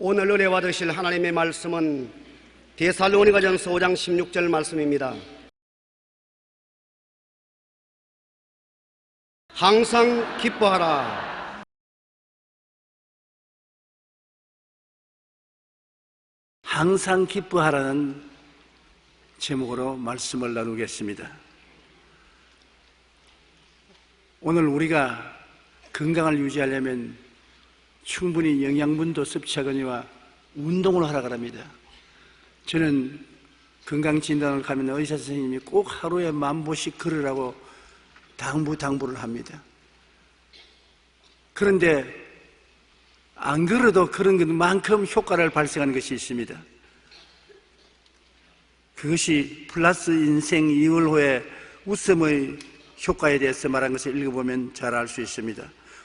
오늘 은혜 받으실 하나님의 말씀은 데살로니가전서 5장 16절 말씀입니다. 항상 기뻐하라. 항상 기뻐하라는 제목으로 말씀을 나누겠습니다. 오늘 우리가 건강을 유지하려면 충분히 영양분도 섭취하거니와 운동을 하라 그럽니다. 저는 건강진단을 가면 의사 선생님이 꼭 하루에 10,000보씩 걸으라고 당부를 합니다. 그런데 안 걸어도 그런 것만큼 효과를 발생하는 것이 있습니다. 그것이 플러스 인생 이월호의 웃음의 효과에 대해서 말한 것을 읽어보면 잘 알 수 있습니다.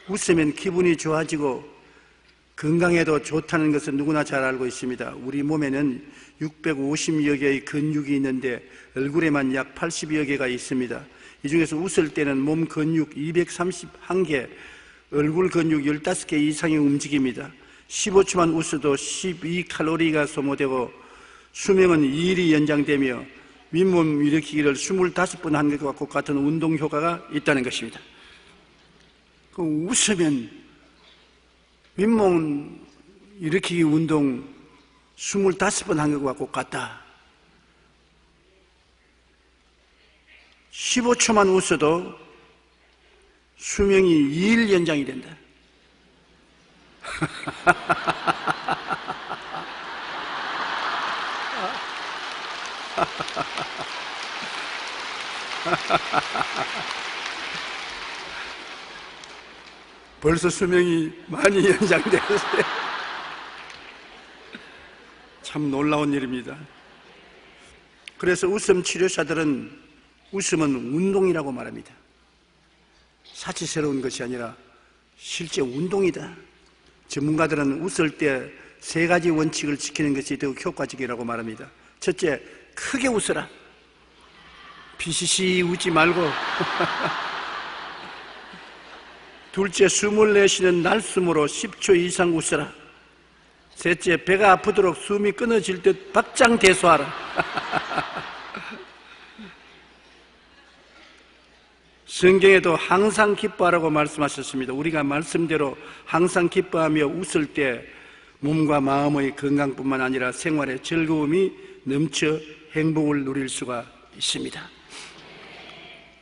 웃으면 기분이 좋아지고 건강에도 좋다는 것은 누구나 잘 알고 있습니다. 우리 몸에는 650여 개의 근육이 있는데 얼굴에만 약 80여 개가 있습니다. 이 중에서 웃을 때는 몸 근육 231개, 얼굴 근육 15개 이상이 움직입니다. 15초만 웃어도 12칼로리가 소모되고 수명은 2일이 연장되며 윗몸 일으키기를 25번 한 것과 같은 운동 효과가 있다는 것입니다. 웃으면 윗몸 일으키기 운동 25번 한 것과 같다. 15초만 웃어도 수명이 2일 연장이 된다. 벌써 수명이 많이 연장되었어요. 참 놀라운 일입니다. 그래서 웃음 치료사들은 웃음은 운동이라고 말합니다. 사치스러운 것이 아니라 실제 운동이다. 전문가들은 웃을 때 3가지 원칙을 지키는 것이 더욱 효과적이라고 말합니다. 첫째, 크게 웃어라. 비시시 웃지 말고. 둘째, 숨을 내쉬는 날숨으로 10초 이상 웃어라. 셋째, 배가 아프도록 숨이 끊어질 듯 박장대소하라. 성경에도 항상 기뻐하라고 말씀하셨습니다. 우리가 말씀대로 항상 기뻐하며 웃을 때 몸과 마음의 건강뿐만 아니라 생활의 즐거움이 넘쳐 행복을 누릴 수가 있습니다.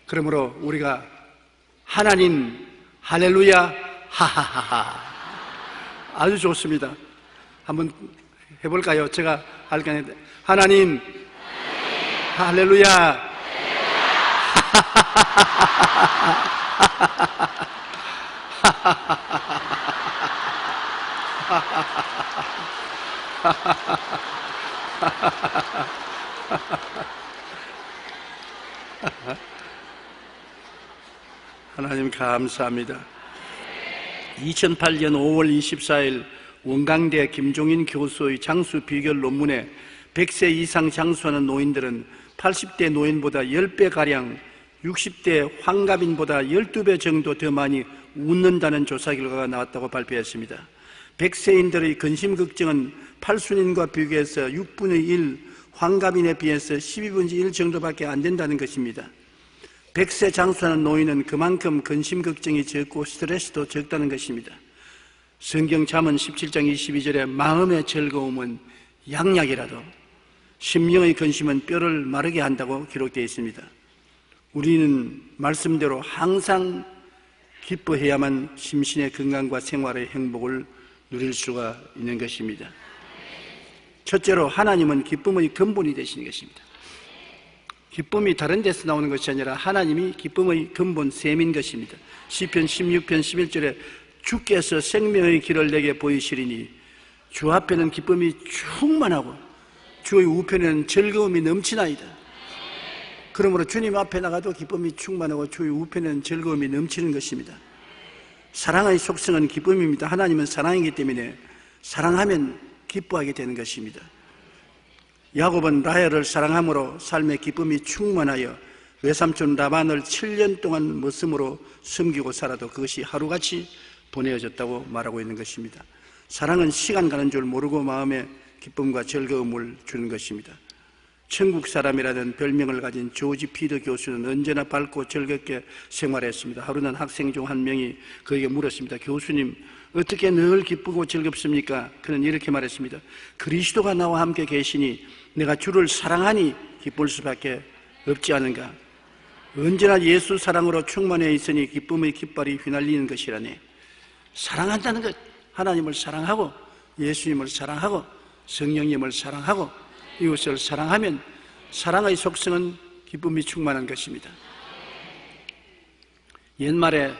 그러므로 우리가 하나님 할렐루야 하하하하 아주 좋습니다. 한번 해볼까요? 제가 할 게 아닌데 하나님 할렐루야 하나님 감사합니다. 2008년 5월 24일 원광대 김종인 교수의 장수 비결 논문에 100세 이상 장수하는 노인들은 80대 노인보다 10배가량 60대 환갑인보다 12배 정도 더 많이 웃는다는 조사 결과가 나왔다고 발표했습니다. 100세인들의 근심 걱정은 8순인과 비교해서 6분의 1, 환갑인에 비해서 12분의 1 정도밖에 안 된다는 것입니다. 100세 장수하는 노인은 그만큼 근심 걱정이 적고 스트레스도 적다는 것입니다. 성경 잠언 17장 22절에 마음의 즐거움은 양약이라도 심령의 근심은 뼈를 마르게 한다고 기록되어 있습니다. 우리는 말씀대로 항상 기뻐해야만 심신의 건강과 생활의 행복을 누릴 수가 있는 것입니다. 첫째로 하나님은 기쁨의 근본이 되시는 것입니다. 기쁨이 다른 데서 나오는 것이 아니라 하나님이 기쁨의 근본 셈인 것입니다. 시편 16편 11절에 주께서 생명의 길을 내게 보이시리니 주 앞에는 기쁨이 충만하고 주의 우편에는 즐거움이 넘치나이다. 그러므로 주님 앞에 나가도 기쁨이 충만하고 주의 우편에는 즐거움이 넘치는 것입니다. 사랑의 속성은 기쁨입니다. 하나님은 사랑이기 때문에 사랑하면 기뻐하게 되는 것입니다. 야곱은 라헬을 사랑함으로 삶의 기쁨이 충만하여 외삼촌 라반을 7년 동안 머슴으로 섬기고 살아도 그것이 하루같이 보내어졌다고 말하고 있는 것입니다. 사랑은 시간 가는 줄 모르고 마음에 기쁨과 즐거움을 주는 것입니다. 천국 사람이라는 별명을 가진 조지 피더 교수는 언제나 밝고 즐겁게 생활했습니다. 하루는 학생 중 한 명이 그에게 물었습니다. 교수님, 어떻게 늘 기쁘고 즐겁습니까? 그는 이렇게 말했습니다. 그리스도가 나와 함께 계시니 내가 주를 사랑하니 기쁠 수밖에 없지 않은가? 언제나 예수 사랑으로 충만해 있으니 기쁨의 깃발이 휘날리는 것이라네. 사랑한다는 것, 하나님을 사랑하고 예수님을 사랑하고 성령님을 사랑하고 이웃을 사랑하면 사랑의 속성은 기쁨이 충만한 것입니다. 옛말에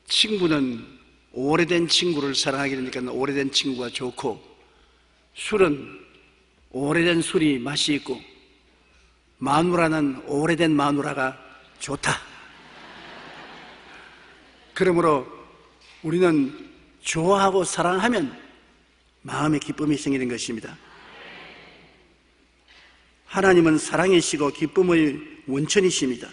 친구는 오래된 친구를 사랑하게 되니까 오래된 친구가 좋고, 술은 오래된 술이 맛이 있고, 마누라는 오래된 마누라가 좋다. 그러므로 우리는 좋아하고 사랑하면 마음의 기쁨이 생기는 것입니다. 하나님은 사랑이시고 기쁨의 원천이십니다.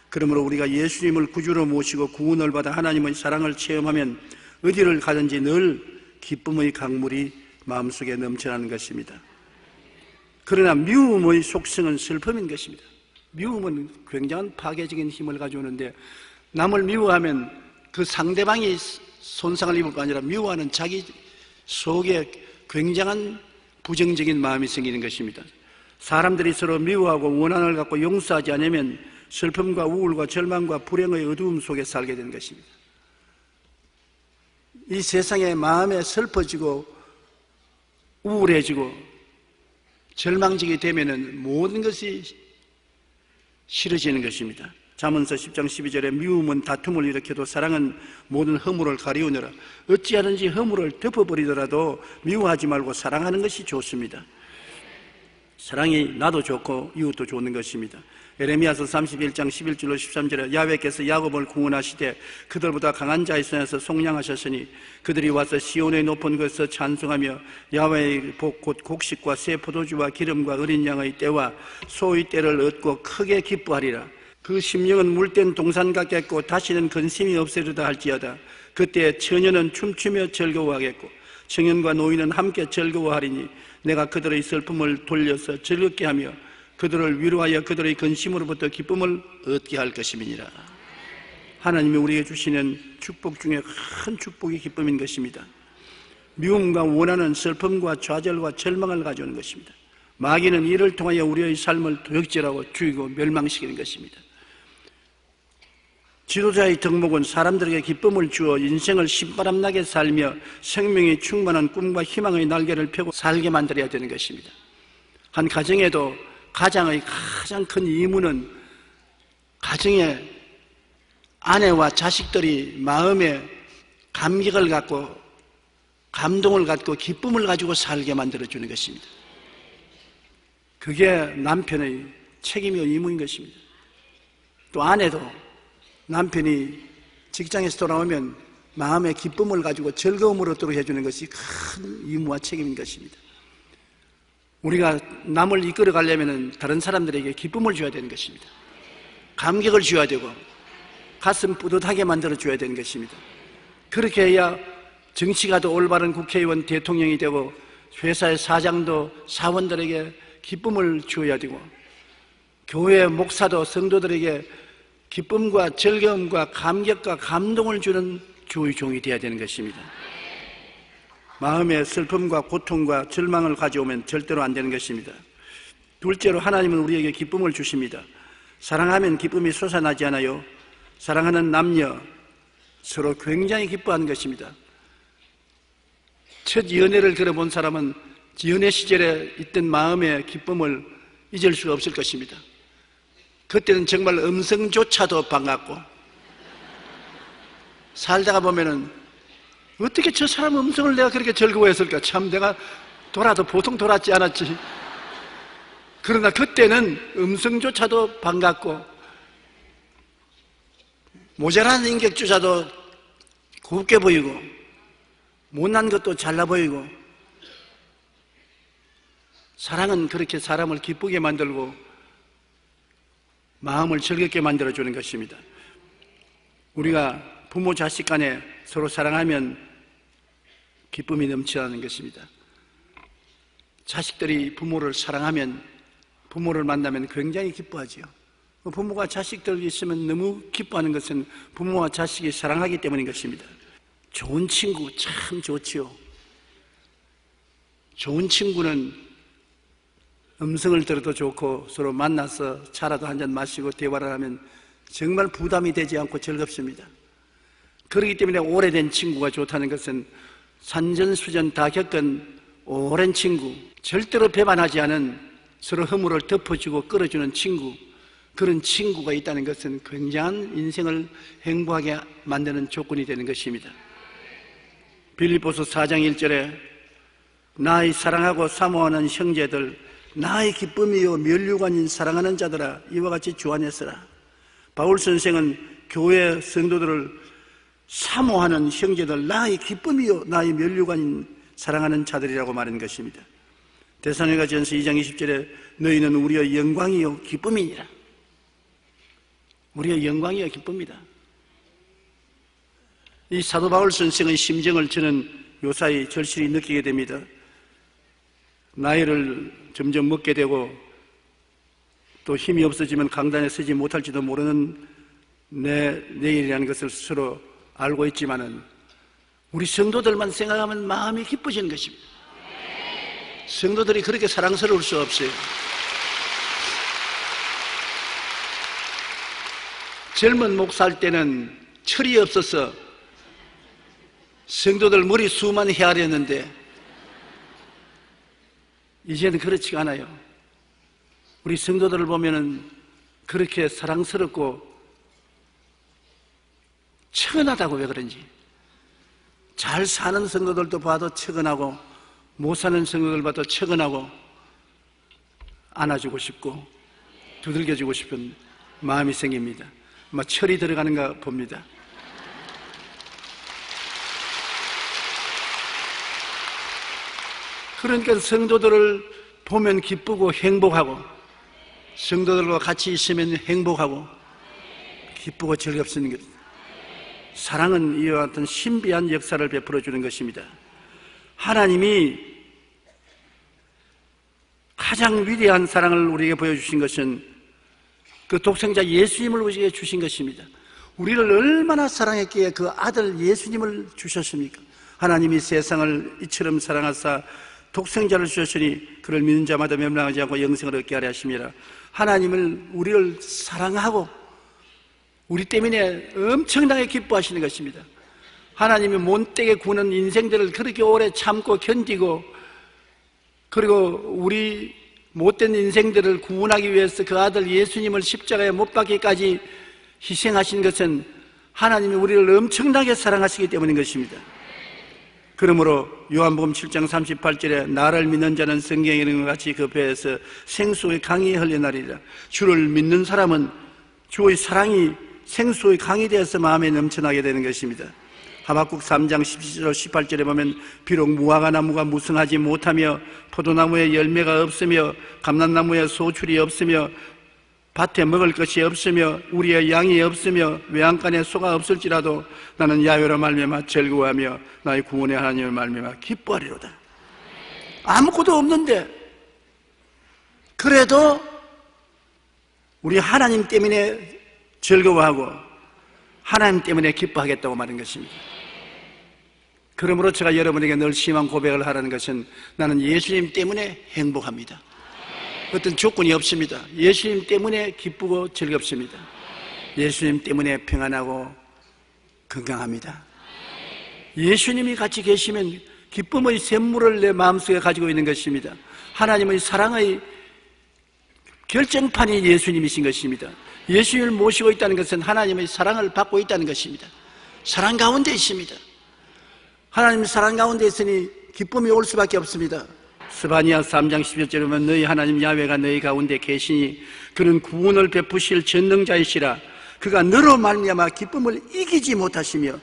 그러므로 우리가 예수님을 구주로 모시고 구원을 받아 하나님의 사랑을 체험하면 어디를 가든지 늘 기쁨의 강물이 마음속에 넘쳐나는 것입니다. 그러나 미움의 속성은 슬픔인 것입니다. 미움은 굉장한 파괴적인 힘을 가져오는데, 남을 미워하면 그 상대방이 손상을 입을 거 아니라 미워하는 자기 속에 굉장한 부정적인 마음이 생기는 것입니다. 사람들이 서로 미워하고 원한을 갖고 용서하지 않으면 슬픔과 우울과 절망과 불행의 어두움 속에 살게 되는 것입니다. 이 세상에 마음에 슬퍼지고 우울해지고 절망적이 되면은 모든 것이 싫어지는 것입니다. 잠언서 10장 12절에 미움은 다툼을 일으켜도 사랑은 모든 허물을 가리우느라. 어찌하든지 허물을 덮어버리더라도 미워하지 말고 사랑하는 것이 좋습니다. 사랑이 나도 좋고 이웃도 좋은 것입니다. 에레미야서 31장 11절로 13절에 야훼께서 야곱을 구원하시되 그들보다 강한 자의 손에서 속량하셨으니 그들이 와서 시온의 높은 곳에서 찬송하며 야훼의 복 곧 곡식과 새 포도주와 기름과 어린 양의 때와 소의 때를 얻고 크게 기뻐하리라. 그 심령은 물된 동산 같겠고 다시는 근심이 없으리다 할지어다. 그때 처녀는 춤추며 즐거워하겠고 청년과 노인은 함께 즐거워하리니 내가 그들의 슬픔을 돌려서 즐겁게 하며 그들을 위로하여 그들의 근심으로부터 기쁨을 얻게 할 것임이니라. 하나님이 우리에게 주시는 축복 중에 큰 축복이 기쁨인 것입니다. 미움과 원한은 슬픔과 좌절과 절망을 가져오는 것입니다. 마귀는 이를 통하여 우리의 삶을 도역질하고 죽이고 멸망시키는 것입니다. 지도자의 덕목은 사람들에게 기쁨을 주어 인생을 신바람나게 살며 생명이 충만한 꿈과 희망의 날개를 펴고 살게 만들어야 되는 것입니다. 한 가정에도 가장의 가장 큰 임무는 가정의 아내와 자식들이 마음에 감격을 갖고 감동을 갖고 기쁨을 가지고 살게 만들어주는 것입니다. 그게 남편의 책임이고 임무인 것입니다. 또 아내도 남편이 직장에서 돌아오면 마음의 기쁨을 가지고 즐거움을 얻도록 해주는 것이 큰 임무와 책임인 것입니다. 우리가 남을 이끌어 가려면 다른 사람들에게 기쁨을 줘야 되는 것입니다. 감격을 줘야 되고 가슴 뿌듯하게 만들어 줘야 되는 것입니다. 그렇게 해야 정치가도 올바른 국회의원, 대통령이 되고 회사의 사장도 사원들에게 기쁨을 주어야 되고 교회 목사도 성도들에게 기쁨과 즐거움과 감격과 감동을 주는 주의 종이 되어야 되는 것입니다. 마음에 슬픔과 고통과 절망을 가져오면 절대로 안 되는 것입니다. 둘째로 하나님은 우리에게 기쁨을 주십니다. 사랑하면 기쁨이 솟아나지 않아요? 사랑하는 남녀 서로 굉장히 기뻐하는 것입니다. 첫 연애를 걸어본 사람은 연애 시절에 있던 마음의 기쁨을 잊을 수가 없을 것입니다. 그때는 정말 음성조차도 반갑고 살다가 보면은 어떻게 저 사람 음성을 내가 그렇게 즐거워했을까? 참 내가 돌아도 보통 돌았지 않았지. 그러나 그때는 음성조차도 반갑고 모자란 인격조차도 곱게 보이고 못난 것도 잘나 보이고 사랑은 그렇게 사람을 기쁘게 만들고 마음을 즐겁게 만들어주는 것입니다. 우리가 부모 자식 간에 서로 사랑하면 기쁨이 넘치라는 것입니다. 자식들이 부모를 사랑하면, 부모를 만나면 굉장히 기뻐하지요. 부모가 자식들 있으면 너무 기뻐하는 것은 부모와 자식이 사랑하기 때문인 것입니다. 좋은 친구 참 좋지요. 좋은 친구는 음성을 들어도 좋고 서로 만나서 차라도 한잔 마시고 대화를 하면 정말 부담이 되지 않고 즐겁습니다. 그렇기 때문에 오래된 친구가 좋다는 것은 산전수전 다 겪은 오랜 친구, 절대로 배반하지 않은 서로 허물을 덮어주고 끌어주는 친구, 그런 친구가 있다는 것은 굉장한 인생을 행복하게 만드는 조건이 되는 것입니다. 빌립보서 4장 1절에 나의 사랑하고 사모하는 형제들, 나의 기쁨이요 면류관인 사랑하는 자들아, 이와 같이 주 안에 서라. 바울 선생은 교회 성도들을 사모하는 형제들, 나의 기쁨이요 나의 면류관인 사랑하는 자들이라고 말하는 것입니다. 데살로니가전서 2장 20절에 너희는 우리의 영광이요 기쁨이니라. 우리의 영광이요 기쁨이다. 이 사도 바울 선생의 심정을 저는 요사이 절실히 느끼게 됩니다. 나이를 점점 먹게 되고 또 힘이 없어지면 강단에 서지 못할지도 모르는 내일이라는 것을 스스로 알고 있지만은 우리 성도들만 생각하면 마음이 기뻐지는 것입니다. 성도들이 그렇게 사랑스러울 수 없어요. 젊은 목사할 때는 철이 없어서 성도들 머리 수만 헤아렸는데 이제는 그렇지가 않아요. 우리 성도들을 보면은 그렇게 사랑스럽고 측은하다고 왜 그런지. 잘 사는 성도들도 봐도 측은하고 못 사는 성도들 봐도 측은하고 안아주고 싶고 두들겨주고 싶은 마음이 생깁니다. 막 철이 들어가는가 봅니다. 그러니까 성도들을 보면 기쁘고 행복하고 성도들과 같이 있으면 행복하고 기쁘고 즐겁습니다. 사랑은 이와 같은 신비한 역사를 베풀어 주는 것입니다. 하나님이 가장 위대한 사랑을 우리에게 보여주신 것은 그 독생자 예수님을 우리에게 주신 것입니다. 우리를 얼마나 사랑했기에 그 아들 예수님을 주셨습니까? 하나님이 세상을 이처럼 사랑하사 독생자를 주셨으니 그를 믿는 자마다 멸망하지 않고 영생을 얻게 하려 하심이라. 하나님을 우리를 사랑하고 우리 때문에 엄청나게 기뻐하시는 것입니다. 하나님이 못되게 구는 인생들을 그렇게 오래 참고 견디고 그리고 우리 못된 인생들을 구원하기 위해서 그 아들 예수님을 십자가에 못 박기까지 희생하신 것은 하나님이 우리를 엄청나게 사랑하시기 때문인 것입니다. 그러므로 요한복음 7장 38절에 나를 믿는 자는 성경에 있는 것 같이 그 배에서 생수의 강이 흘러나리라. 주를 믿는 사람은 주의 사랑이 생수의 강이 되어서 마음에 넘쳐나게 되는 것입니다. 하박국 3장 17절 18절에 보면 비록 무화과 나무가 무성하지 못하며 포도나무에 열매가 없으며 감람나무에 소출이 없으며 밭에 먹을 것이 없으며 우리의 양이 없으며 외양간에 소가 없을지라도 나는 야훼로 말미암아 즐거워하며 나의 구원의 하나님을 말미암아 기뻐하리로다. 아무것도 없는데 그래도 우리 하나님 때문에 즐거워하고 하나님 때문에 기뻐하겠다고 말한 것입니다. 그러므로 제가 여러분에게 늘 심한 고백을 하라는 것은 나는 예수님 때문에 행복합니다. 어떤 조건이 없습니다. 예수님 때문에 기쁘고 즐겁습니다. 예수님 때문에 평안하고 건강합니다. 예수님이 같이 계시면 기쁨의 샘물을 내 마음속에 가지고 있는 것입니다. 하나님의 사랑의 결정판이 예수님이신 것입니다. 예수님을 모시고 있다는 것은 하나님의 사랑을 받고 있다는 것입니다. 사랑 가운데 있습니다. 하나님 사랑 가운데 있으니 기쁨이 올 수밖에 없습니다. 스바냐 3장 11절에 보면 너희 하나님 야훼가 너희 가운데 계시니 그는 구원을 베푸실 전능자이시라. 그가 너로 말미암아 기쁨을 이기지 못하시며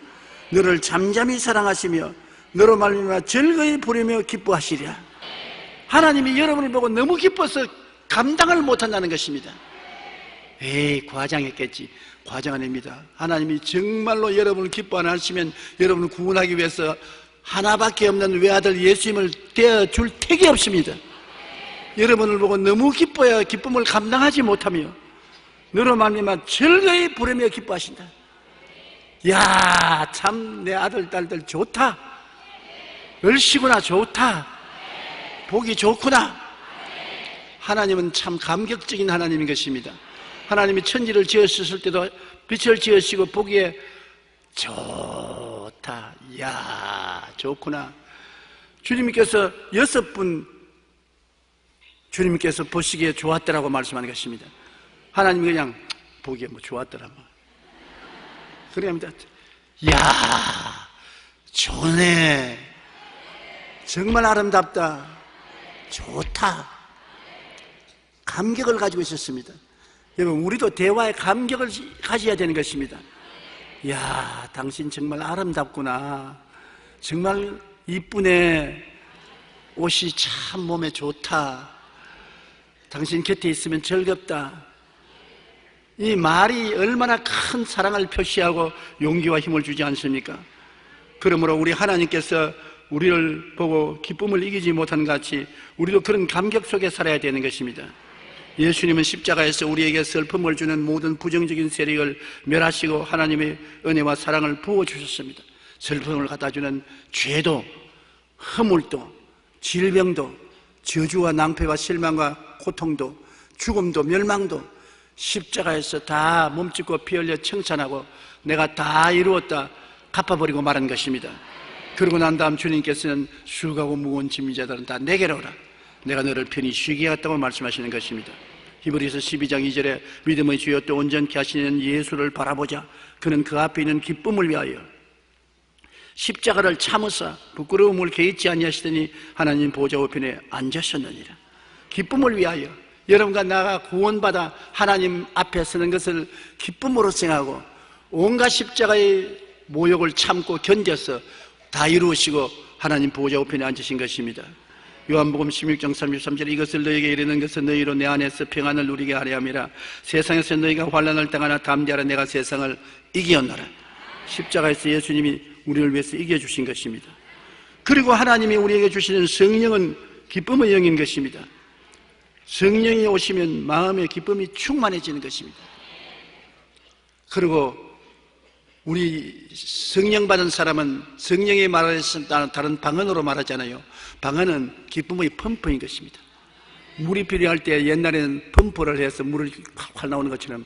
너를 잠잠히 사랑하시며 너로 말미암아 즐거이 부르며 기뻐하시리라. 하나님이 여러분을 보고 너무 기뻐서 감당을 못한다는 것입니다. 에이, 과장했겠지. 과장 아닙니다. 하나님이 정말로 여러분을 기뻐 안 하시면 여러분을 구원하기 위해서 하나밖에 없는 외아들 예수님을 떼어줄 택이 없습니다. 여러분을 보고 너무 기뻐야 기쁨을 감당하지 못하며 너로 말미암아 즐거이 부르며 기뻐하신다. 야, 참 내 아들 딸들 좋다. 얼씨구나 좋다. 보기 좋구나. 하나님은 참 감격적인 하나님인 것입니다. 하나님이 천지를 지으셨을 때도 빛을 지으시고 보기에 좋다. 야, 좋구나. 주님께서 6분 주님께서 보시기에 좋았더라고 말씀하는 것입니다. 하나님이 그냥 보기에 뭐 좋았더라. 그래야 야, 좋네. 정말 아름답다. 좋다. 감격을 가지고 있었습니다. 여러분, 우리도 대화에 감격을 가져야 되는 것입니다. 야, 당신 정말 아름답구나. 정말 이쁘네. 옷이 참 몸에 좋다. 당신 곁에 있으면 즐겁다. 이 말이 얼마나 큰 사랑을 표시하고 용기와 힘을 주지 않습니까? 그러므로 우리 하나님께서 우리를 보고 기쁨을 이기지 못한 같이 우리도 그런 감격 속에 살아야 되는 것입니다. 예수님은 십자가에서 우리에게 슬픔을 주는 모든 부정적인 세력을 멸하시고 하나님의 은혜와 사랑을 부어주셨습니다. 슬픔을 갖다주는 죄도, 허물도, 질병도, 저주와 낭패와 실망과 고통도, 죽음도, 멸망도 십자가에서 다 몸짓고 피 흘려 청산하고 내가 다 이루었다 갚아버리고 말한 것입니다. 그러고 난 다음 주님께서는 수고하고 무거운 짐진 자들은 다 내게로 오라. 내가 너를 편히 쉬게 하겠다고 말씀하시는 것입니다. 히브리서 12장 2절에 믿음의 주여 또 온전케 하시는 예수를 바라보자. 그는 그 앞에 있는 기쁨을 위하여 십자가를 참으사 부끄러움을 개의치 아니하시더니 하나님 보좌 우편에 앉으셨느니라. 기쁨을 위하여 여러분과 나가 구원받아 하나님 앞에 서는 것을 기쁨으로 생각하고 온갖 십자가의 모욕을 참고 견뎌서 다 이루시고 하나님 보좌 우편에 앉으신 것입니다. 요한복음 16장 33절에 이것을 너희에게 이르는 것은 너희로 내 안에서 평안을 누리게 하려 함이라. 세상에서 너희가 환난을 당하나 담대하라. 내가 세상을 이기었노라. 십자가에서 예수님이 우리를 위해서 이겨주신 것입니다. 그리고 하나님이 우리에게 주시는 성령은 기쁨의 영인 것입니다. 성령이 오시면 마음의 기쁨이 충만해지는 것입니다. 그리고 우리 성령 받은 사람은 성령의 말에서 다른 방언으로 말하잖아요. 방언은 기쁨의 펌프인 것입니다. 물이 필요할 때 옛날에는 펌프를 해서 물을 확 나오는 것처럼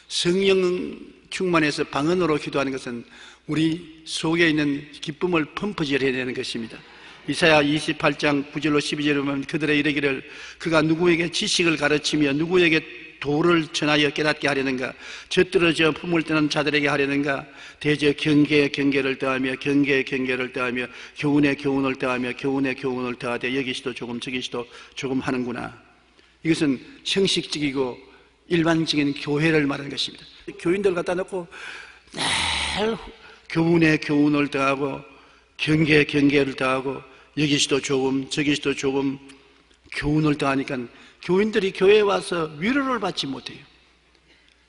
성령 충만해서 방언으로 기도하는 것은 우리 속에 있는 기쁨을 펌프질해야 되는 것입니다. 이사야 28장 9절로 12절에 보면 그들의 이르기를 그가 누구에게 지식을 가르치며 누구에게 도를 전하여 깨닫게 하려는가? 젖들어져 품을 뜨는 자들에게 하려는가? 대저 경계에 경계를 더하며 경계에 경계를 더하며 교훈에 교훈을 더하며 교훈에 교훈을 더하되 여기시도 조금 저기시도 조금 하는구나. 이것은 형식적이고 일반적인 교회를 말하는 것입니다. 교인들 갖다 놓고 늘 교훈에 교훈을 더하고 경계에 경계를 더하고 여기시도 조금 저기시도 조금 교훈을 더하니까 교인들이 교회에 와서 위로를 받지 못해요.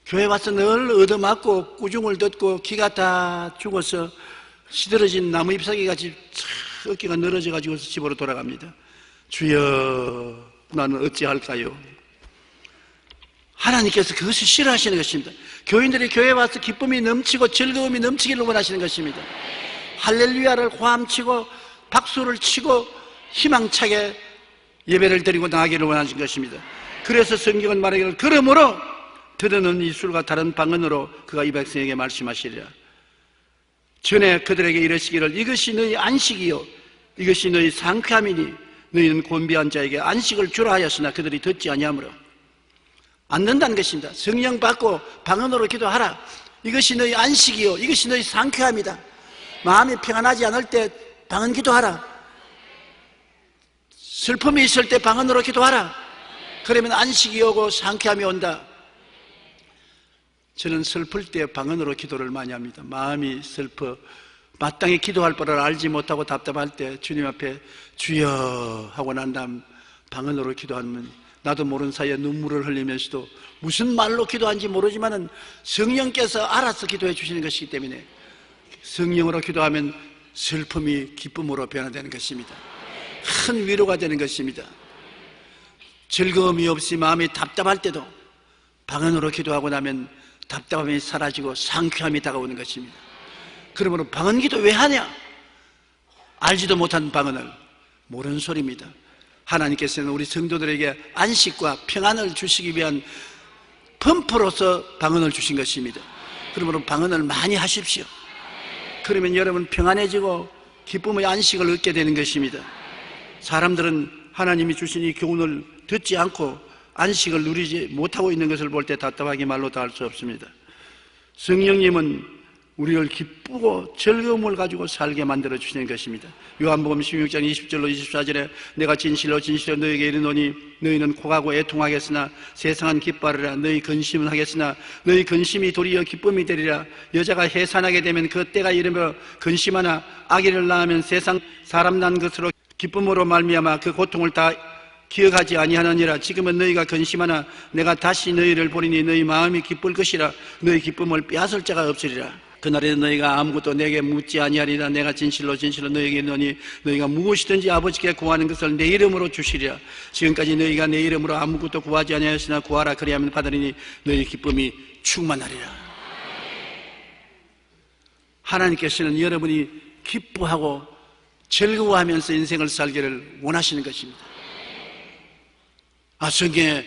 교회에 와서 늘 얻어맞고 꾸중을 듣고 기가 다 죽어서 시들어진 나무 잎사귀 같이 어깨가 늘어져 가지고 집으로 돌아갑니다. 주여 나는 어찌할까요? 하나님께서 그것을 싫어하시는 것입니다. 교인들이 교회에 와서 기쁨이 넘치고 즐거움이 넘치기를 원하시는 것입니다. 할렐루야를 호함치고 박수를 치고 희망차게 예배를 드리고 나가기를 원하신 것입니다. 그래서 성경은 말하기를 그러므로 들으는 이술과 다른 방언으로 그가 이 백성에게 말씀하시리라. 전에 그들에게 이르시기를 이것이 너희 안식이요 이것이 너희 상쾌함이니 너희는 곤비한 자에게 안식을 주라 하였으나 그들이 듣지 아니하므로 안 된다는 것입니다. 성령 받고 방언으로 기도하라. 이것이 너희 안식이요 이것이 너희 상쾌함이다. 마음이 평안하지 않을 때 방언 기도하라. 슬픔이 있을 때 방언으로 기도하라. 그러면 안식이 오고 상쾌함이 온다. 저는 슬플 때 방언으로 기도를 많이 합니다. 마음이 슬퍼 마땅히 기도할 바를 알지 못하고 답답할 때 주님 앞에 주여 하고 난 다음 방언으로 기도하면 나도 모르는 사이에 눈물을 흘리면서도 무슨 말로 기도하는지 모르지만은 성령께서 알아서 기도해 주시는 것이기 때문에 성령으로 기도하면 슬픔이 기쁨으로 변화되는 것입니다. 큰 위로가 되는 것입니다. 즐거움이 없이 마음이 답답할 때도 방언으로 기도하고 나면 답답함이 사라지고 상쾌함이 다가오는 것입니다. 그러므로 방언 기도 왜 하냐? 알지도 못한 방언을 모르는 소리입니다. 하나님께서는 우리 성도들에게 안식과 평안을 주시기 위한 펌프로서 방언을 주신 것입니다. 그러므로 방언을 많이 하십시오. 그러면 여러분 평안해지고 기쁨의 안식을 얻게 되는 것입니다. 사람들은 하나님이 주신 이 교훈을 듣지 않고 안식을 누리지 못하고 있는 것을 볼 때 답답하게 말로 다 할 수 없습니다. 성령님은 우리를 기쁘고 즐거움을 가지고 살게 만들어 주시는 것입니다. 요한복음 16장 20절로 24절에 내가 진실로 너희에게 이르노니 너희는 고하고 애통하겠으나 세상은 기뻐하리라. 너희 근심은 하겠으나 너희 근심이 도리어 기쁨이 되리라. 여자가 해산하게 되면 그 때가 이르며 근심하나 아기를 낳으면 세상 사람 난 것으로 기쁨으로 말미암아 그 고통을 다 기억하지 아니하느니라. 지금은 너희가 근심하나 내가 다시 너희를 보리니 너희 마음이 기쁠 것이라. 너희 기쁨을 빼앗을 자가 없으리라. 그날에 너희가 아무것도 내게 묻지 아니하리라. 내가 진실로 너희에게 이르노니 너희가 무엇이든지 아버지께 구하는 것을 내 이름으로 주시리라. 지금까지 너희가 내 이름으로 아무것도 구하지 아니하였으나 구하라. 그리하면 받으리니 너희 기쁨이 충만하리라. 하나님께서는 여러분이 기뻐하고 즐거워하면서 인생을 살기를 원하시는 것입니다. 성경에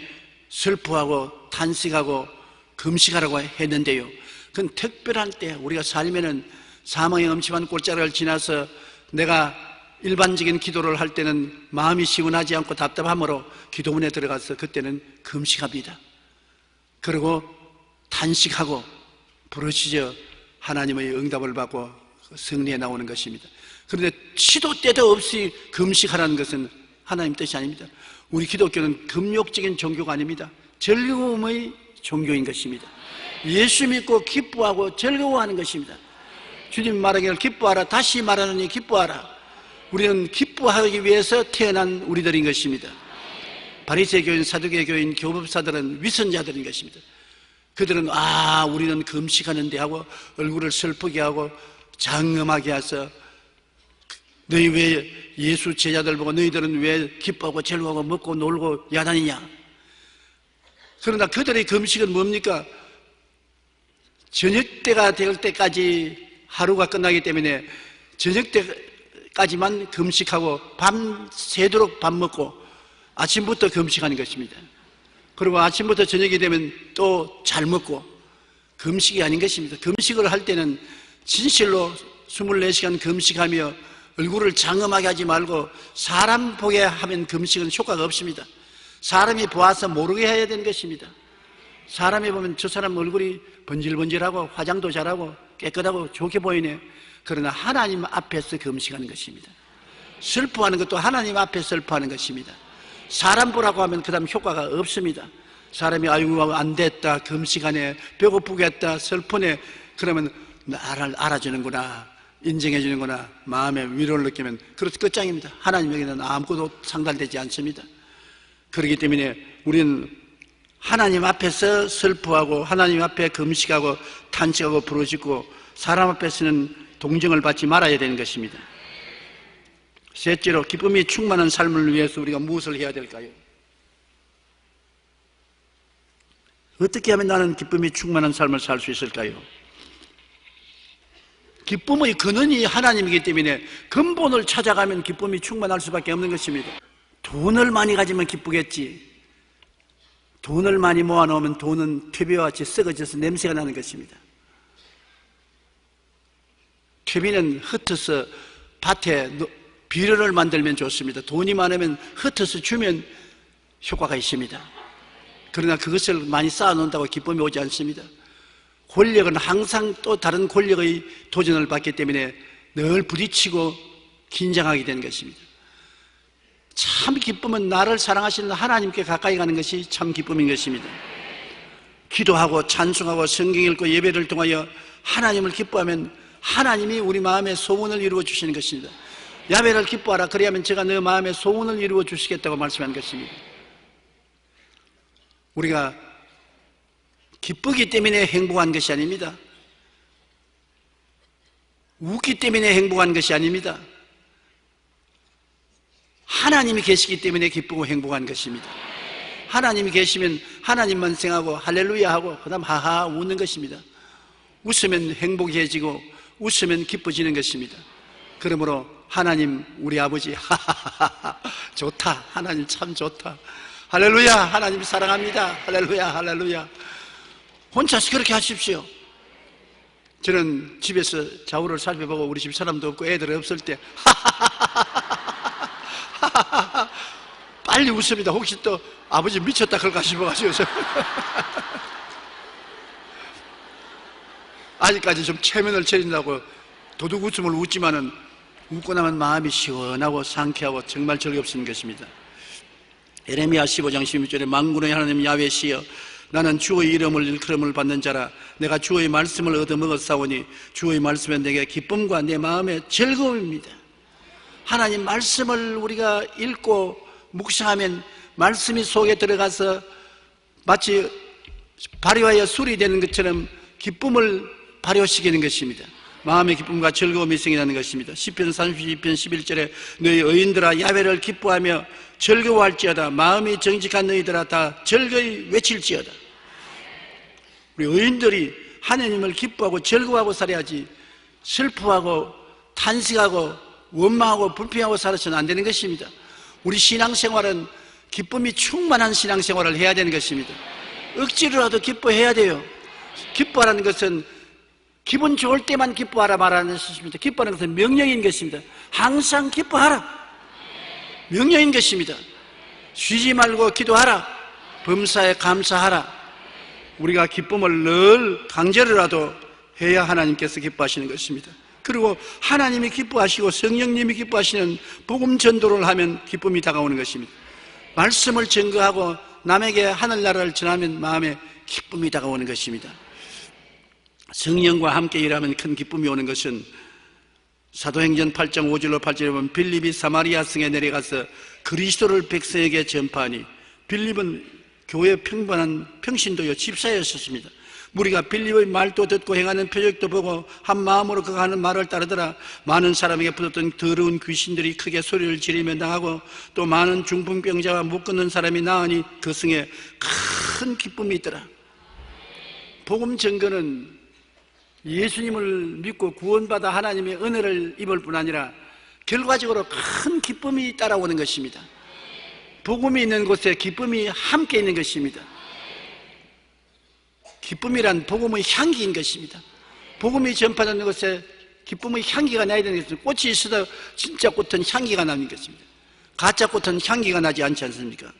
슬퍼하고 탄식하고 금식하라고 했는데요, 그건 특별한 때, 우리가 살면은 사망의 음침한 골짜기를 지나서 내가 일반적인 기도를 할 때는 마음이 시원하지 않고 답답함으로 기도문에 들어가서 그때는 금식합니다. 그리고 탄식하고 부르짖어 하나님의 응답을 받고 승리해 나오는 것입니다. 그런데 시도 때도 없이 금식하라는 것은 하나님 뜻이 아닙니다. 우리 기독교는 금욕적인 종교가 아닙니다. 즐거움의 종교인 것입니다. 예수 믿고 기뻐하고 즐거워하는 것입니다. 주님 말하기를 기뻐하라. 다시 말하느니 기뻐하라. 우리는 기뻐하기 위해서 태어난 우리들인 것입니다. 바리새 교인, 사두개 교인, 교법사들은 위선자들인 것입니다. 그들은 우리는 금식하는데 하고 얼굴을 슬프게 하고 장엄하게 해서 너희 왜 예수 제자들 보고 너희들은 왜 기뻐하고 즐거워하고 먹고 놀고 야단이냐? 그러나 그들의 금식은 뭡니까? 저녁 때가 될 때까지 하루가 끝나기 때문에 저녁 때까지만 금식하고 밤새도록 밥 먹고 아침부터 금식하는 것입니다. 그리고 아침부터 저녁이 되면 또 잘 먹고, 금식이 아닌 것입니다. 금식을 할 때는 진실로 24시간 금식하며 얼굴을 장엄하게 하지 말고 사람 보게 하면 금식은 효과가 없습니다. 사람이 보아서 모르게 해야 되는 것입니다. 사람이 보면 저 사람 얼굴이 번질번질하고 화장도 잘하고 깨끗하고 좋게 보이네. 그러나 하나님 앞에서 금식하는 것입니다. 슬퍼하는 것도 하나님 앞에 슬퍼하는 것입니다. 사람 보라고 하면 그 다음 효과가 없습니다. 사람이 아이고 안 됐다, 금식하네, 배고프겠다, 슬프네, 그러면 나를 알아주는구나, 인정해주는구나, 마음의 위로를 느끼면 그렇게 끝장입니다. 하나님에게는 아무것도 상달되지 않습니다. 그렇기 때문에 우리는 하나님 앞에서 슬퍼하고 하나님 앞에 금식하고 탄식하고 부르짖고 사람 앞에서는 동정을 받지 말아야 되는 것입니다. 셋째로, 기쁨이 충만한 삶을 위해서 우리가 무엇을 해야 될까요? 어떻게 하면 나는 기쁨이 충만한 삶을 살 수 있을까요? 기쁨의 근원이 하나님이기 때문에 근본을 찾아가면 기쁨이 충만할 수밖에 없는 것입니다. 돈을 많이 가지면 기쁘겠지. 돈을 많이 모아놓으면 돈은 퇴비와 같이 썩어져서 냄새가 나는 것입니다. 퇴비는 흩어서 밭에 비료를 만들면 좋습니다. 돈이 많으면 흩어서 주면 효과가 있습니다. 그러나 그것을 많이 쌓아놓는다고 기쁨이 오지 않습니다. 권력은 항상 또 다른 권력의 도전을 받기 때문에 늘 부딪히고 긴장하게 되는 것입니다. 참 기쁨은 나를 사랑하시는 하나님께 가까이 가는 것이 참 기쁨인 것입니다. 기도하고 찬송하고 성경 읽고 예배를 통하여 하나님을 기뻐하면 하나님이 우리 마음의 소원을 이루어 주시는 것입니다. 야훼를 기뻐하라. 그리하면 제가 너 마음의 소원을 이루어 주시겠다고 말씀한 것입니다. 우리가 기쁘기 때문에 행복한 것이 아닙니다. 웃기 때문에 행복한 것이 아닙니다. 하나님이 계시기 때문에 기쁘고 행복한 것입니다. 하나님이 계시면 하나님만 생각하고 할렐루야 하고 그 다음 하하 웃는 것입니다. 웃으면 행복해지고 웃으면 기뻐지는 것입니다. 그러므로 하나님 우리 아버지 하하하하 좋다. 하나님 참 좋다. 할렐루야. 하나님 사랑합니다. 할렐루야. 할렐루야. 혼자서 그렇게 하십시오. 저는 집에서 좌우를 살펴보고 우리 집 사람도 없고 애들 없을 때 빨리 웃습니다. 혹시 또 아버지 미쳤다 그럴까 싶어가지고 아직까지 좀 체면을 차린다고 도둑 웃음을 웃지만은 웃고 나면 마음이 시원하고 상쾌하고 정말 즐겁습니다 것입니다. 예레미야 15장 16절에 만군의 하나님 야훼시여 나는 주의 이름을 일컬음을 받는 자라 내가 주의 말씀을 얻어먹었사오니 주의 말씀은 내게 기쁨과 내 마음의 즐거움입니다. 하나님 말씀을 우리가 읽고 묵상하면 말씀이 속에 들어가서 마치 발효하여 술이 되는 것처럼 기쁨을 발효시키는 것입니다. 마음의 기쁨과 즐거움이 생기는 것입니다. 시편 32편 11절에 너희 의인들아 야훼를 기뻐하며 즐거워할지어다 마음이 정직한 너희들아 다 즐거이 외칠지어다. 우리 의인들이 하나님을 기뻐하고 즐거워하고 살아야지 슬퍼하고 탄식하고 원망하고 불평하고 살아서는 안 되는 것입니다. 우리 신앙생활은 기쁨이 충만한 신앙생활을 해야 되는 것입니다. 억지로라도 기뻐해야 돼요. 기뻐하라는 것은 기분 좋을 때만 기뻐하라 말하는 것입니다. 기뻐하는 것은 명령인 것입니다. 항상 기뻐하라 명령인 것입니다. 쉬지 말고 기도하라 범사에 감사하라. 우리가 기쁨을 늘 강제로라도 해야 하나님께서 기뻐하시는 것입니다. 그리고 하나님이 기뻐하시고 성령님이 기뻐하시는 복음 전도를 하면 기쁨이 다가오는 것입니다. 말씀을 증거하고 남에게 하늘나라를 전하면 마음에 기쁨이 다가오는 것입니다. 성령과 함께 일하면 큰 기쁨이 오는 것은 사도행전 8장 5절로 8절에 보면 빌립이 사마리아 성에 내려가서 그리스도를 백성에게 전파하니 빌립은 교회 평범한 평신도요 집사였었습니다. 우리가 빌립의 말도 듣고 행하는 표적도 보고 한 마음으로 그가 하는 말을 따르더라. 많은 사람에게 붙었던 더러운 귀신들이 크게 소리를 지르며 나가고 또 많은 중풍병자와 못 걷는 사람이 나으니 그 성에 큰 기쁨이 있더라. 복음 증거는 예수님을 믿고 구원받아 하나님의 은혜를 입을 뿐 아니라 결과적으로 큰 기쁨이 따라오는 것입니다. 복음이 있는 곳에 기쁨이 함께 있는 것입니다. 기쁨이란 복음의 향기인 것입니다. 복음이 전파되는 곳에 기쁨의 향기가 나야 되는 것입니다. 꽃이 있어도 진짜 꽃은 향기가 나는 것입니다. 가짜 꽃은 향기가 나지 않지 않습니까?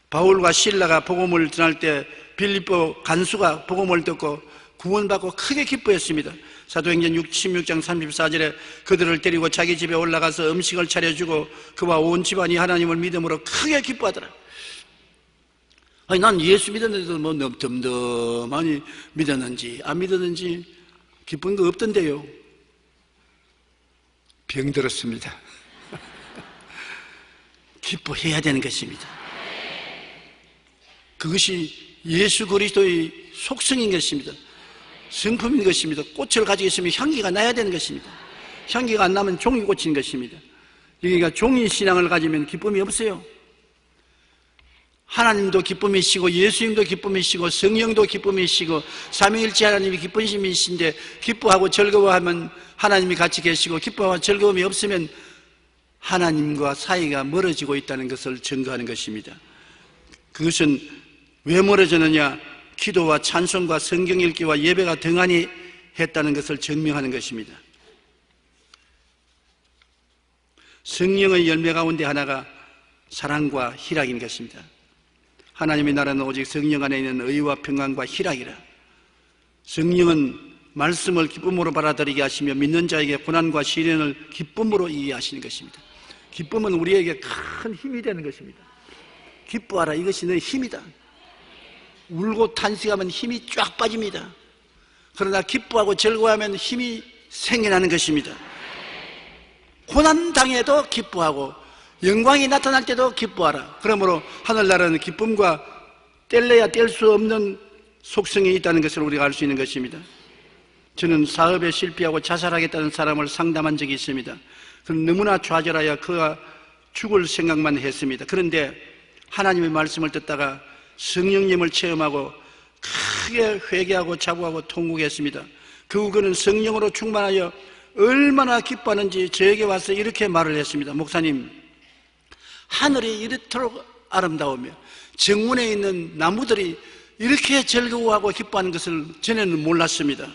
바울과 실라가 복음을 전할 때 빌립보 간수가 복음을 듣고 구원받고 크게 기뻐했습니다. 사도행전 16장 34절에 그들을 데리고 자기 집에 올라가서 음식을 차려주고 그와 온 집안이 하나님을 믿음으로 크게 기뻐하더라. 아니, 난 예수 믿었는데도 뭐 덤덤하니 믿었는지 안 믿었는지 기쁜 거 없던데요. 병들었습니다. 기뻐해야 되는 것입니다. 그것이 예수 그리스도의 속성인 것입니다. 성품인 것입니다. 꽃을 가지고 있으면 향기가 나야 되는 것입니다. 향기가 안 나면 종이 꽂힌 것입니다. 그러니까 종이 신앙을 가지면 기쁨이 없어요. 하나님도 기쁨이시고 예수님도 기쁨이시고 성령도 기쁨이시고 삼위일체 하나님이 기쁨이신데 기뻐하고 즐거워하면 하나님이 같이 계시고 기뻐하고 즐거움이 없으면 하나님과 사이가 멀어지고 있다는 것을 증거하는 것입니다. 그것은 왜 멀어졌느냐? 기도와 찬송과 성경 읽기와 예배가 등한히 했다는 것을 증명하는 것입니다. 성령의 열매 가운데 하나가 사랑과 희락인 것입니다. 하나님의 나라는 오직 성령 안에 있는 의와 평안과 희락이라. 성령은 말씀을 기쁨으로 받아들이게 하시며 믿는 자에게 고난과 시련을 기쁨으로 이해하시는 것입니다. 기쁨은 우리에게 큰 힘이 되는 것입니다. 기뻐하라, 이것이 너의 힘이다. 울고 탄식하면 힘이 쫙 빠집니다. 그러나 기뻐하고 즐거워하면 힘이 생겨나는 것입니다. 고난당해도 기뻐하고 영광이 나타날 때도 기뻐하라. 그러므로 하늘나라는 기쁨과 뗄래야 뗄 수 없는 속성이 있다는 것을 우리가 알 수 있는 것입니다. 저는 사업에 실패하고 자살하겠다는 사람을 상담한 적이 있습니다. 그는 너무나 좌절하여 그가 죽을 생각만 했습니다. 그런데 하나님의 말씀을 듣다가 성령님을 체험하고 크게 회개하고 자부하고 통곡했습니다. 그는 성령으로 충만하여 얼마나 기뻐하는지 저에게 와서 이렇게 말을 했습니다. 목사님, 하늘이 이렇도록 아름다우며 정문에 있는 나무들이 이렇게 즐거워하고 기뻐하는 것을 전에는 몰랐습니다.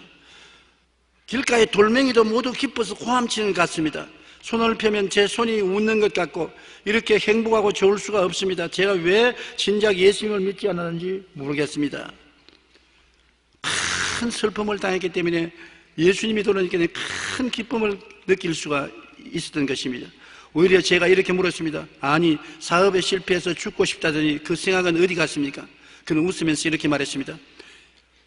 길가의 돌멩이도 모두 기뻐서 호함치는 것 같습니다. 손을 펴면 제 손이 웃는 것 같고 이렇게 행복하고 좋을 수가 없습니다. 제가 왜 진작 예수님을 믿지 않았는지 모르겠습니다. 큰 슬픔을 당했기 때문에 예수님이 돌아오니까 큰 기쁨을 느낄 수가 있었던 것입니다. 오히려 제가 이렇게 물었습니다. 아니, 사업에 실패해서 죽고 싶다더니 그 생각은 어디 갔습니까? 그는 웃으면서 이렇게 말했습니다.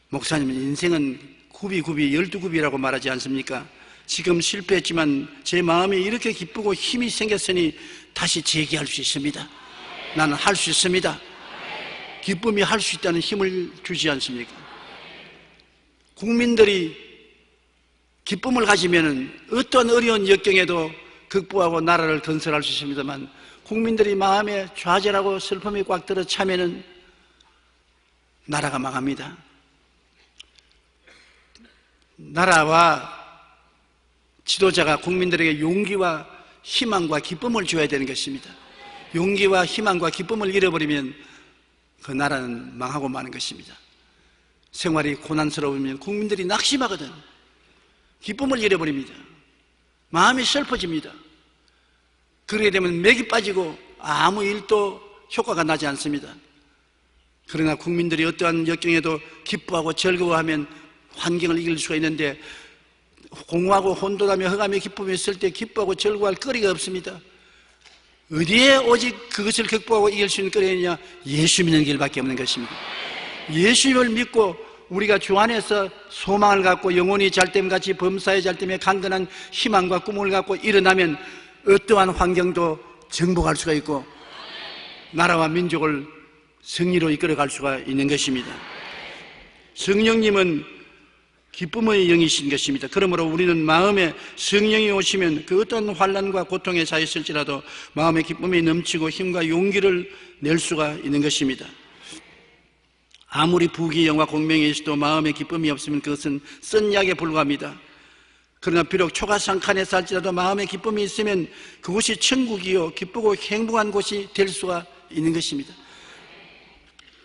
목사님, 인생은 굽이 12굽이라고 말하지 않습니까? 지금 실패했지만 제 마음이 이렇게 기쁘고 힘이 생겼으니 다시 재기할 수 있습니다. 나는 할 수 있습니다. 기쁨이 할 수 있다는 힘을 주지 않습니까? 국민들이 기쁨을 가지면 어떤 어려운 역경에도 극복하고 나라를 건설할 수 있습니다만, 국민들이 마음에 좌절하고 슬픔이 꽉 들어 차면은 나라가 망합니다. 나라와 지도자가 국민들에게 용기와 희망과 기쁨을 줘야 되는 것입니다. 용기와 희망과 기쁨을 잃어버리면 그 나라는 망하고 마는 것입니다. 생활이 고난스러우면 국민들이 낙심하거든. 기쁨을 잃어버립니다. 마음이 슬퍼집니다. 그러게 되면 맥이 빠지고 아무 일도 효과가 나지 않습니다. 그러나 국민들이 어떠한 역경에도 기뻐하고 즐거워하면 환경을 이길 수가 있는데, 공허하고 혼돈하며 흑암의 기쁨이 있을 때 기뻐하고 즐거워할 거리가 없습니다. 어디에 오직 그것을 극복하고 이길 수 있는 거리가 있냐? 예수 믿는 길밖에 없는 것입니다. 예수님을 믿고 우리가 주 안에서 소망을 갖고 영혼이 잘됨같이 범사의 잘됨에 강건한 희망과 꿈을 갖고 일어나면 어떠한 환경도 정복할 수가 있고 나라와 민족을 승리로 이끌어갈 수가 있는 것입니다. 성령님은 기쁨의 영이신 것입니다. 그러므로 우리는 마음에 성령이 오시면 그 어떤 환난과 고통에 처했을지라도 마음의 기쁨이 넘치고 힘과 용기를 낼 수가 있는 것입니다. 아무리 부귀영화 공명이 있어도 마음의 기쁨이 없으면 그것은 쓴 약에 불과합니다. 그러나 비록 초가상칸에 살지라도 마음의 기쁨이 있으면 그곳이 천국이요 기쁘고 행복한 곳이 될 수가 있는 것입니다.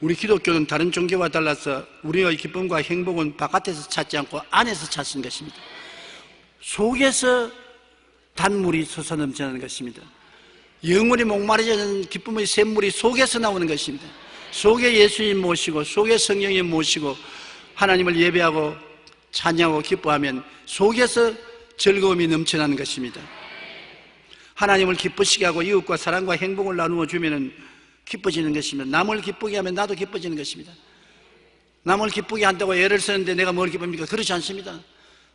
우리 기독교는 다른 종교와 달라서 우리의 기쁨과 행복은 바깥에서 찾지 않고 안에서 찾는 것입니다. 속에서 단물이 솟아넘치는 것입니다. 영혼이 목마르지는 기쁨의 샘물이 속에서 나오는 것입니다. 속에 예수님 모시고 속에 성령님 모시고 하나님을 예배하고 찬양하고 기뻐하면 속에서 즐거움이 넘쳐나는 것입니다. 하나님을 기쁘시게 하고 이웃과 사랑과 행복을 나누어 주면 기뻐지는 것입니다. 남을 기쁘게 하면 나도 기뻐지는 것입니다. 남을 기쁘게 한다고 애를 쓰는데 내가 뭘 기쁩니까? 그렇지 않습니다.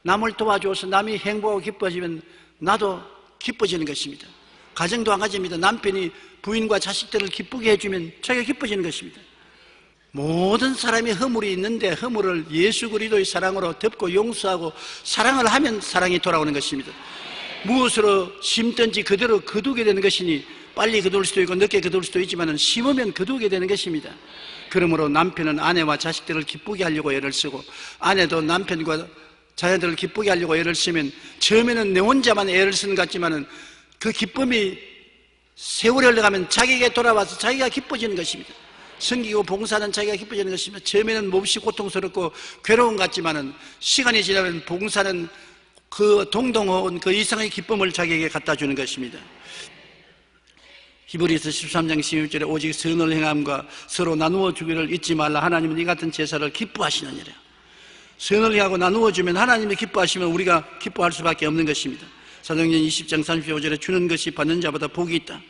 남을 도와줘서 남이 행복하고 기뻐지면 나도 기뻐지는 것입니다. 가정도 한 가지입니다. 남편이 부인과 자식들을 기쁘게 해주면 자기가 기뻐지는 것입니다. 모든 사람이 허물이 있는데 허물을 예수 그리스도의 사랑으로 덮고 용서하고 사랑을 하면 사랑이 돌아오는 것입니다. 무엇으로 심든지 그대로 거두게 되는 것이니 빨리 거둘 수도 있고 늦게 거둘 수도 있지만 심으면 거두게 되는 것입니다. 그러므로 남편은 아내와 자식들을 기쁘게 하려고 애를 쓰고 아내도 남편과 자녀들을 기쁘게 하려고 애를 쓰면 처음에는 내 혼자만 애를 쓰는 것 같지만 그 기쁨이 세월이 흘러가면 자기에게 돌아와서 자기가 기뻐지는 것입니다. 섬기고 봉사하는 자기가 기뻐지는 것입니다. 처음에는 몹시 고통스럽고 괴로운 것 같지만 시간이 지나면 봉사는 그 동동한 그 이상의 기쁨을 자기에게 갖다 주는 것입니다. 히브리서 13장 16절에 오직 선을 행함과 서로 나누어 주기를 잊지 말라. 하나님은 이 같은 제사를 기뻐하시느니라. 선을 행하고 나누어 주면 하나님이 기뻐하시면 우리가 기뻐할 수밖에 없는 것입니다. 사도행전 20장 35절에 주는 것이 받는 자보다 복이 있다.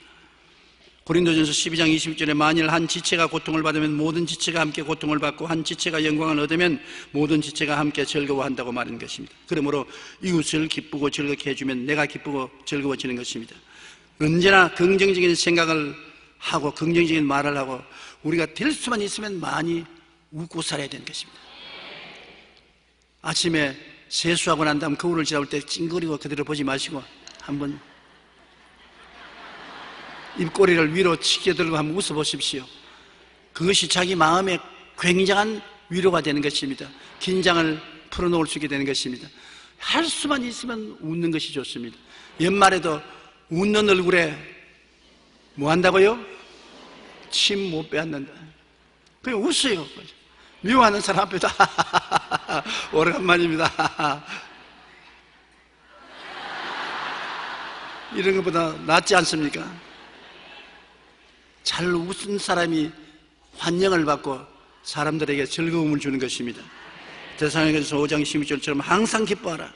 고린도전서 12장 20절에 만일 한 지체가 고통을 받으면 모든 지체가 함께 고통을 받고 한 지체가 영광을 얻으면 모든 지체가 함께 즐거워한다고 말하는 것입니다. 그러므로 이웃을 기쁘고 즐겁게 해주면 내가 기쁘고 즐거워지는 것입니다. 언제나 긍정적인 생각을 하고 긍정적인 말을 하고 우리가 될 수만 있으면 많이 웃고 살아야 되는 것입니다. 아침에 세수하고 난 다음 거울을 지나올 때 찡그리고 그대로 보지 마시고 한번 입꼬리를 위로 치게 들고 한번 웃어보십시오. 그것이 자기 마음에 굉장한 위로가 되는 것입니다. 긴장을 풀어놓을 수 있게 되는 것입니다. 할 수만 있으면 웃는 것이 좋습니다. 연말에도 웃는 얼굴에 뭐 한다고요? 침 못 빼앗는다. 그냥 웃어요. 미워하는 사람 앞에도 오래간만입니다. 이런 것보다 낫지 않습니까? 잘 웃은 사람이 환영을 받고 사람들에게 즐거움을 주는 것입니다. 데살로니가전서 5장 16절처럼 항상 기뻐하라.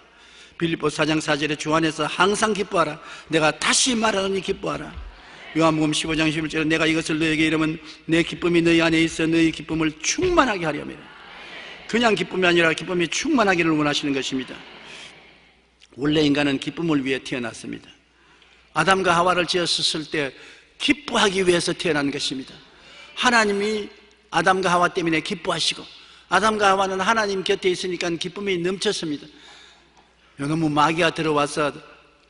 빌립보서 4장 4절에 주 안에서 항상 기뻐하라. 내가 다시 말하노니 기뻐하라. 요한복음 15장 11절에 내가 이것을 너에게 이르면 내 기쁨이 너희 안에 있어 너희 기쁨을 충만하게 하려면, 그냥 기쁨이 아니라 기쁨이 충만하기를 원하시는 것입니다. 원래 인간은 기쁨을 위해 태어났습니다. 아담과 하와를 지었을 때 기뻐하기 위해서 태어난 것입니다. 하나님이 아담과 하와 때문에 기뻐하시고 아담과 하와는 하나님 곁에 있으니까 기쁨이 넘쳤습니다. 너무 마귀가 들어와서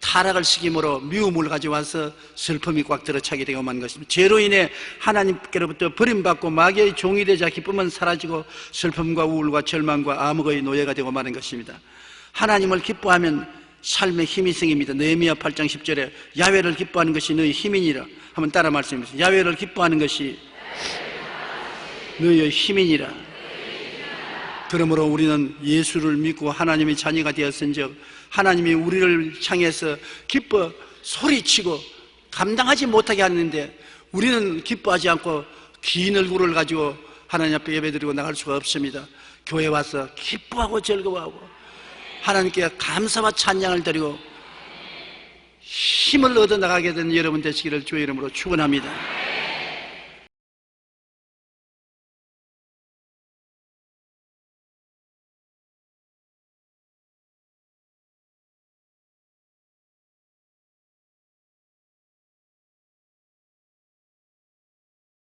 타락을 시킴으로 미움을 가져와서 슬픔이 꽉 들어차게 되고 만 것입니다. 죄로 인해 하나님께로부터 버림받고 마귀의 종이 되자 기쁨은 사라지고 슬픔과 우울과 절망과 암흑의 노예가 되고 마는 것입니다. 하나님을 기뻐하면 삶의 힘이 생깁니다. 느헤미야 8장 10절에 야훼를 기뻐하는 것이 너희 힘이니라. 한번 따라 말씀해 보세요. 야훼를 기뻐하는 것이 너희의 힘이니라. 그러므로 우리는 예수를 믿고 하나님의 자녀가 되었은즉 하나님이 우리를 향해서 기뻐 소리치고 감당하지 못하게 하는데 우리는 기뻐하지 않고 긴 얼굴을 가지고 하나님 앞에 예배드리고 나갈 수가 없습니다. 교회 와서 기뻐하고 즐거워하고 하나님께 감사와 찬양을 드리고 힘을 얻어나가게 되는 여러분 되시기를 주의 이름으로 축원합니다.